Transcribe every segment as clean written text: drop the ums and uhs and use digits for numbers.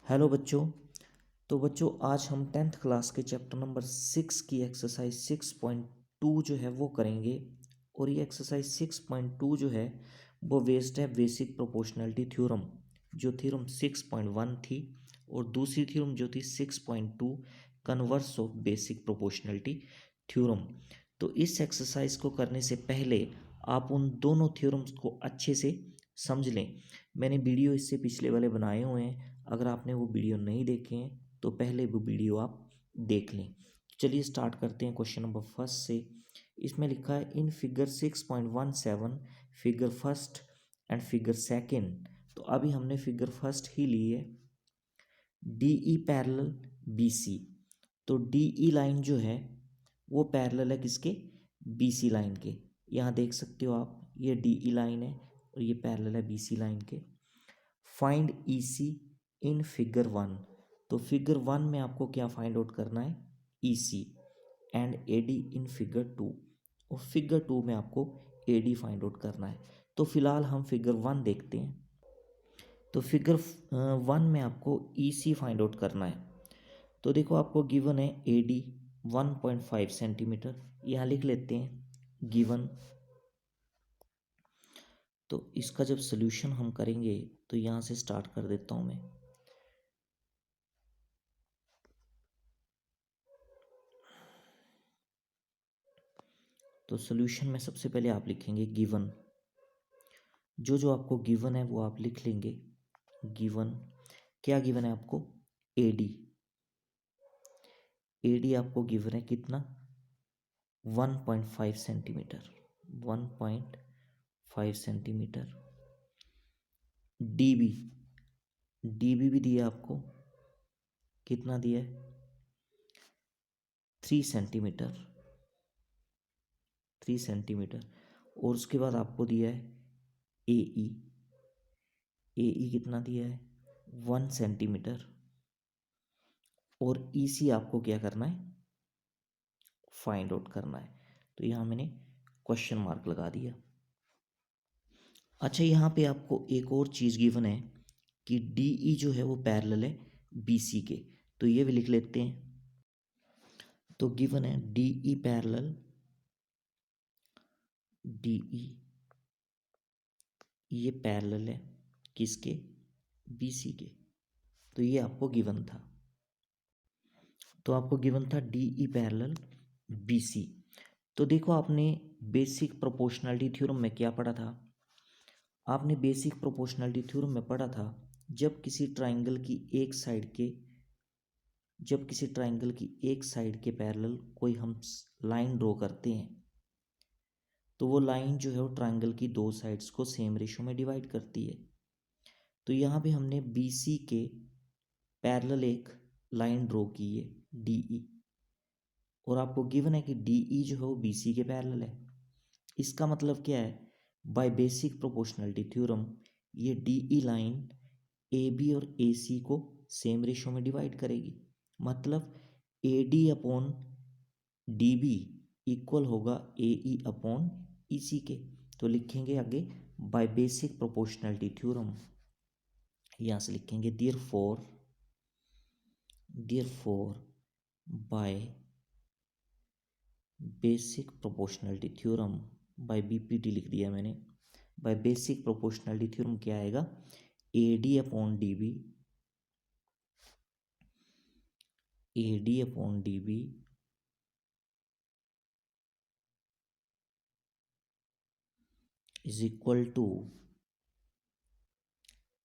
Hello बच्चों। तो बच्चों आज हम टेंथ क्लास के चैप्टर नंबर 6 की एक्सरसाइज 6.2 जो है वो करेंगे। और ये एक्सरसाइज 6.2 जो है वो बेस्ड है बेसिक प्रोपोर्शनलिटी थ्योरम, जो थ्योरम 6.1 थी, और दूसरी थ्योरम जो थी 6.2 converse of basic proportionality theorem. तो इस एक्सरसाइज को करने से पहले आप उन दोनों थ्योरम्स को अच्छे से समझ लें। मैंने वीडियो इससे पिछले वाले बनाए हुए हैं, अगर आपने वो वीडियो नहीं देखे हैं तो पहले वो वीडियो आप देख लें। चलिए स्टार्ट करते हैं क्वेश्चन नंबर फर्स्ट से। इसमें लिखा है in figure 6.17 figure first and figure second. तो अभी हमने फिगर फर्स्ट ही ली है, D E parallel B C. तो डी ई लाइन जो है वो पैरेलल है किसके, बी सी लाइन के। यहाँ देख सकते हो आप, ये डी ई लाइन है और ये पैरेलल है बी सी लाइन के। Find E C in figure 1। तो फिगर 1 में आपको क्या फाइंड आउट करना है, E C, and A D in figure 2। और फिगर 2 में आपको ए डी फाइंड आउट करना है। तो फिलहाल हम फिगर 1 देखते हैं। तो फिगर 1 में आपको ई सी फाइंड आउट करना है। तो देखो आपको गिवन है ए डी 1.5 सेंटीमीटर, यहाँ लिख लेते हैं गिवन। तो इसका जब सोल्यूशन हम करेंगे तो यहाँ से स्टार्ट कर देता हूँ मैं। तो सोल्यूशन में सबसे पहले आप लिखेंगे गिवन, जो आपको गिवन है वो आप लिख लेंगे। गिवन क्या गिवन है आपको, एडी। एडी आपको गिवन है कितना, 1.5 सेंटीमीटर, 1.5 सेंटीमीटर। डीबी, डीबी भी दिया आपको, कितना दिया है, 3 सेंटीमीटर, 3 सेंटीमीटर। और उसके बाद आपको दिया है एई, एई कितना दिया है, 1 सेंटीमीटर। और ईसी आपको क्या करना है, फाइंड आउट करना है। तो यहाँ मैंने क्वेश्चन मार्क लगा दिया। अच्छा, यहाँ पे आपको एक और चीज़ गिवन है कि डीई जो है वो पैरेलल है बीसी के। तो ये भी लिख लेते हैं। तो गिवन है डीई पैरेलल, डीई ये पैरेलल है किसके, बीसी के। तो ये आपको गिवन था। तो आपको गिवन था डीई पैरेलल बीसी। तो देखो आपने बेसिक प्रोपोर्शनलिटी थ्योरम में क्या पढ़ा था, आपने बेसिक प्रोपोर्शनलिटी थ्योरम में पढ़ा था जब किसी ट्राइंगल की एक साइड के, जब किसी ट्राइंगल की एक साइड के पैरेलल कोई हम लाइन ड्रॉ करते हैं तो वो लाइन जो है वो ट्राइंगल की दो साइड्स को सेम रेशो में डिवाइड करती है। तो यहाँ पे हमने बी सी के पैरेलल एक लाइन ड्रॉ की है डीई, और आपको गिवन है कि डीई जो है वो बी सी के पैरेलल है। इसका मतलब क्या है, बाय बेसिक प्रोपोर्शनलिटी थ्योरम ये डीई लाइन ए बी और ए सी को सेम रेशो में डिवाइड करेगी। मतलब A D upon D B equal होगा ए ई अपॉन ई सी के। तो लिखेंगे आगे बाय बेसिक प्रोपोर्शनलिटी थ्योरम, यहाँ से लिखेंगे therefore, therefore by basic proportionality theorem, by BPT लिख दिया मैंने। बाय बेसिक प्रोपोर्शनलिटी थ्योरम क्या आएगा, A D upon D B, A D upon D B is equal to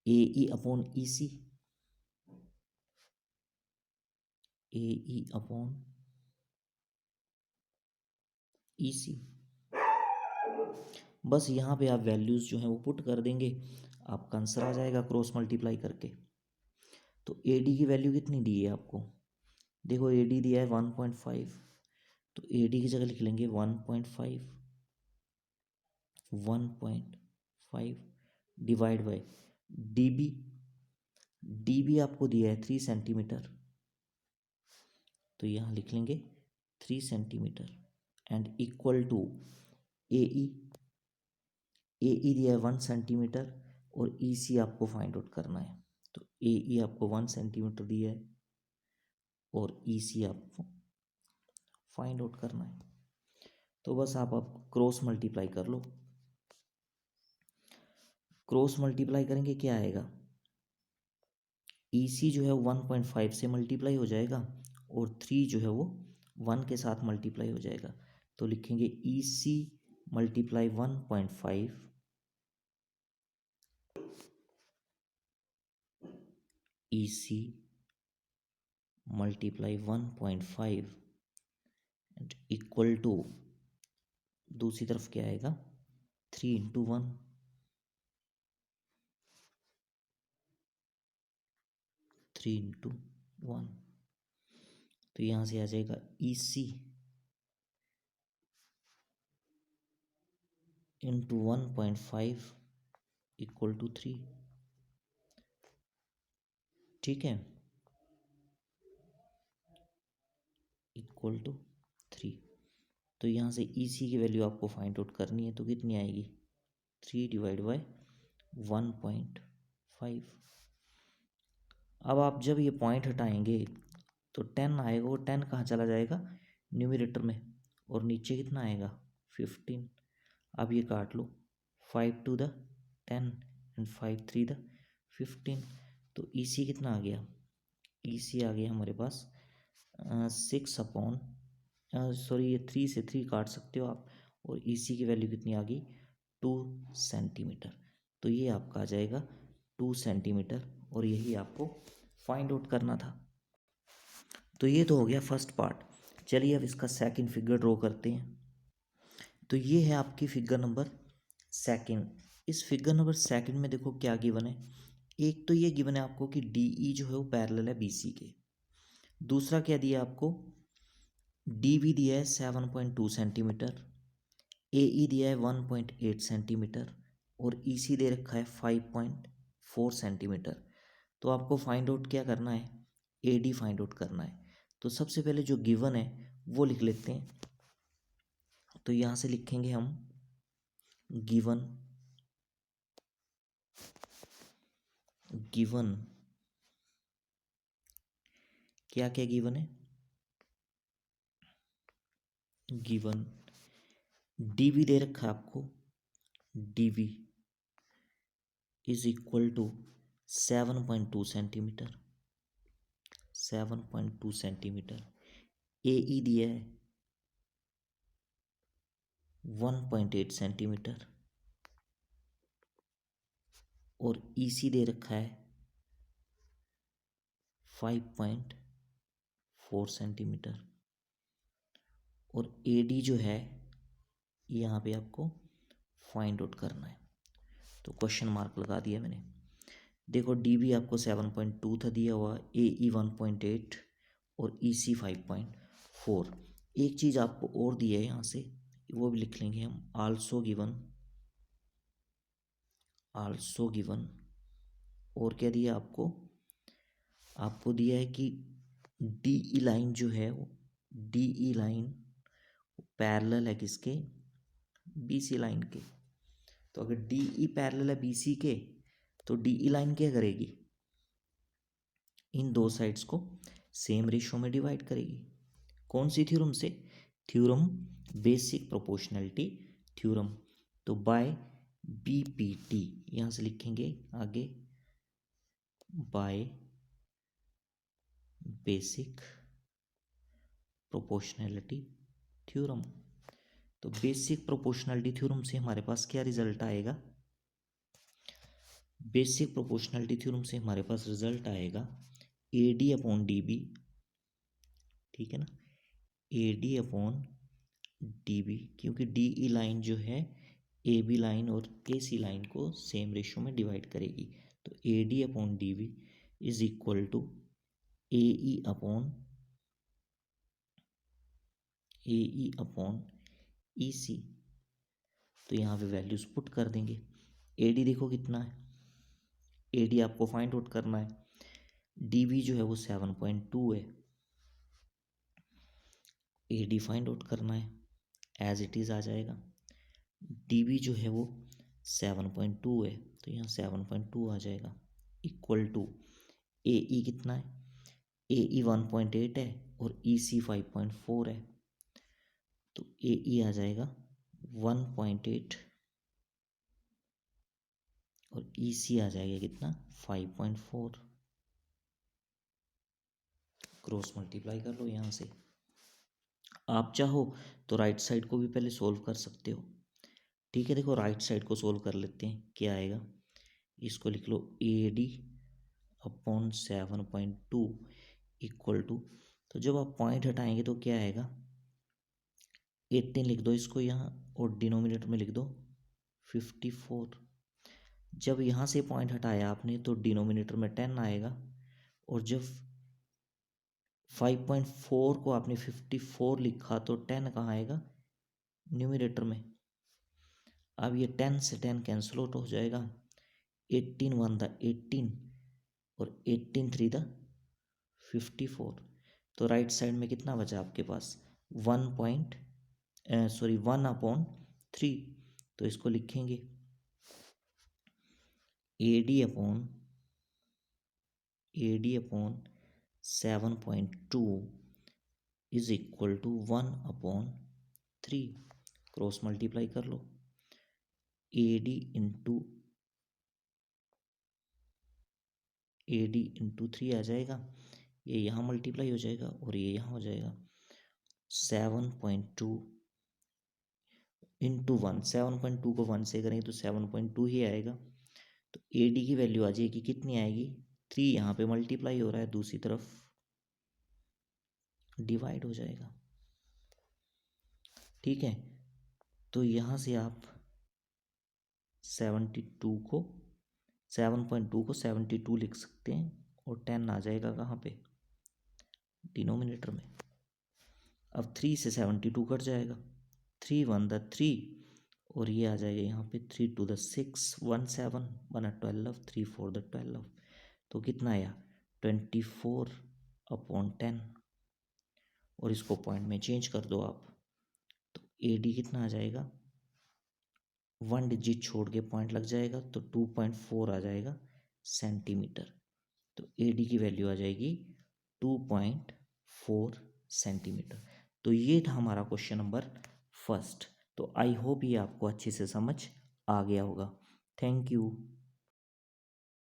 A E upon E C, A E upon E C. बस यहाँ पे आप values जो हैं वो पुट कर देंगे, आपका आंसर आ जाएगा क्रॉस मल्टीप्लाई करके। तो ए डी की वैल्यू कितनी दी है आपको, देखो ए डी दिया है 1.5, तो ए डी की जगह लिख लेंगे 1.5, 1.5 divide by D B, D B आपको दिया है 3 सेंटीमीटर, तो यहाँ लिख लेंगे 3 centimetre, and equal to A E दिया है 1 सेंटीमीटर, और ई सी आपको फाइंड आउट करना है। तो ए ई आपको 1 सेंटीमीटर दिया है और ई सी आपको फाइंड आउट करना है। तो बस आप क्रॉस मल्टीप्लाई कर लो। क्रॉस मल्टीप्लाई करेंगे क्या आएगा, ई सी जो है 1.5 से मल्टीप्लाई हो जाएगा और 3 जो है वो 1 के साथ मल्टीप्लाई हो जाएगा। तो लिखेंगे E C multiply 1.5 E C multiply 1.5 and equal to, दूसरी तरफ क्या आएगा, 3 इंटू 1, 3 इंटू 1। तो यहाँ से आ जाएगा ई सी इंटू 1.5 इक्वल टू 3। ठीक है, इक्वल टू 3। तो यहाँ से ई सी की वैल्यू आपको फाइंड आउट करनी है, तो कितनी आएगी, 3 डिवाइड बाई 1.5। अब आप जब ये पॉइंट हटाएंगे तो 10 आएगा, वो 10 कहाँ चला जाएगा, न्यूमरेटर में, और नीचे कितना आएगा, 15। अब ये काट लो, 5 टू द 10 एंड 5 3 द 15। तो ई सी कितना आ गया, ई सी आ गया हमारे पास 6 अपॉन, सॉरी ये 3 से 3 काट सकते हो आप, और ई सी की वैल्यू कितनी आ गई, 2 सेंटीमीटर। तो ये आपका आ जाएगा 2 सेंटीमीटर, और यही आपको फाइंड आउट करना था। तो ये तो हो गया फर्स्ट पार्ट। चलिए अब इसका सेकंड फिगर ड्रॉ करते हैं। तो ये है आपकी फिगर नंबर सेकंड। इस फिगर नंबर सेकंड में देखो क्या गिवन है। एक तो ये गिवन है आपको कि डी ई जो है वो पैरेलल है बी सी के। दूसरा क्या दिया आपको, डी वी दिया है 7.2 सेंटीमीटर, ए ई दिया है 1.8 सेंटीमीटर, और ई सी दे रखा है 5.4 सेंटीमीटर। तो आपको फाइंड आउट क्या करना है, ए डी फाइंड आउट करना है। तो सबसे पहले जो गिवन है वो लिख लेते हैं। तो यहाँ से लिखेंगे हम गिवन, गिवन क्या क्या गिवन है, गिवन डीवी दे रखा है आपको, DV is equal to 7.2 centimetre, 7.2 centimetre. A E दिया है 1.8 सेंटीमीटर, और ई सी दे रखा है 5.4 सेंटीमीटर, और ए डी जो है यहाँ पे आपको फाइंड आउट करना है। तो क्वेश्चन मार्क लगा दिया मैंने। देखो डी बी आपको 7.2 था दिया हुआ, ए ई 1.8 और ई सी 5.4। एक चीज़ आपको और दी है यहाँ से, वो भी लिख लेंगे हम, आल्सो गिवन, आल्सो गिवन। और क्या दिया आपको, आपको दिया है कि डी ई लाइन जो है वो, डी ई लाइन पैरेलल है किसके, बी सी लाइन के। तो अगर डी ई पैरेलल है बी सी के, तो डी ई लाइन क्या करेगी, इन दो साइड्स को सेम रेशो में डिवाइड करेगी। कौन सी थ्योरम से, थ्योरम बेसिक प्रोपोर्शनैलिटी थ्योरम। तो बाय बी पी टी, यहाँ से लिखेंगे आगे, बाय बेसिक प्रोपोर्शनैलिटी थ्योरम। तो बेसिक प्रोपोर्शनैलिटी थ्योरम से हमारे पास क्या रिजल्ट आएगा, बेसिक प्रोपोर्शनैलिटी थ्योरम से हमारे पास रिजल्ट आएगा A D upon D B, ठीक है ना, A D upon D B, क्योंकि डी ई लाइन जो है ए बी लाइन और ए सी लाइन को सेम रेशो में डिवाइड करेगी। तो A D upon D B is equal to A E upon E C. तो यहाँ पे वैल्यूज पुट कर देंगे। ए डी देखो कितना है, ए डी आपको फाइंड आउट करना है, डी वी जो है वो 7.2 है, ए डी फाइंड आउट करना है, एज इट इज़ आ जाएगा। डी वी जो है वो 7.2 है, तो यहाँ 7.2 आ जाएगा, इक्वल टू ए ई कितना है, ए ई 1.8 है और ई सी 5.4 है, तो ए ई आ जाएगा 1.8 और ई सी आ जाएगा कितना 5.4। क्रॉस मल्टीप्लाई कर लो यहाँ से। आप चाहो तो राइट साइड को भी पहले सोल्व कर सकते हो। ठीक है, देखो राइट साइड को सोल्व कर लेते हैं, क्या आएगा, इसको लिख लो A D upon 7.2 equal to, तो जब आप पॉइंट हटाएंगे तो क्या आएगा, 18 लिख दो इसको यहाँ और डिनोमिनेटर में लिख दो 54। जब यहाँ से पॉइंट हटाया आपने तो डिनोमिनेटर में 10 आएगा, और जब 5.4 को आपने 54 लिखा तो 10 कहाँ आएगा, न्यूमिनेटर में। अब ये 10 से 10 कैंसिल आउट हो जाएगा, 18 1 द 18 और 18 3 द 54। तो राइट साइड में कितना बचा आपके पास, 1/3। तो इसको लिखेंगे AD upon 7.2 is equal to 1/3। Cross multiply कर लो, AD इंटू 3 आ जाएगा, ये यहाँ मल्टीप्लाई हो जाएगा और ये यहाँ हो जाएगा 7.2 इंटू 1। 7.2 को 1 से करेंगे तो 7.2 ही आएगा। तो AD की वैल्यू आ जाएगी, कितनी आएगी, 3 यहाँ पे मल्टीप्लाई हो रहा है, दूसरी तरफ डिवाइड हो जाएगा। ठीक है, तो यहाँ से आप 7.2 को 72 लिख सकते हैं और 10 आ जाएगा कहाँ पे, डिनोमिनेटर में। अब 3 से 72 कट जाएगा, 3 1 द 3 और ये आ जाएगा यहाँ पे 3 2 द 6 1 7 1 12 3 4 द 12। तो कितना आया 24/10 और इसको पॉइंट में चेंज कर दो आप, तो AD कितना आ जाएगा, 1 डिजिट छोड़ के पॉइंट लग जाएगा तो 2.4 आ जाएगा सेंटीमीटर। तो AD की वैल्यू आ जाएगी 2.4 सेंटीमीटर। तो ये था हमारा क्वेश्चन नंबर फर्स्ट। तो आई होप ये आपको अच्छे से समझ आ गया होगा। Thank you.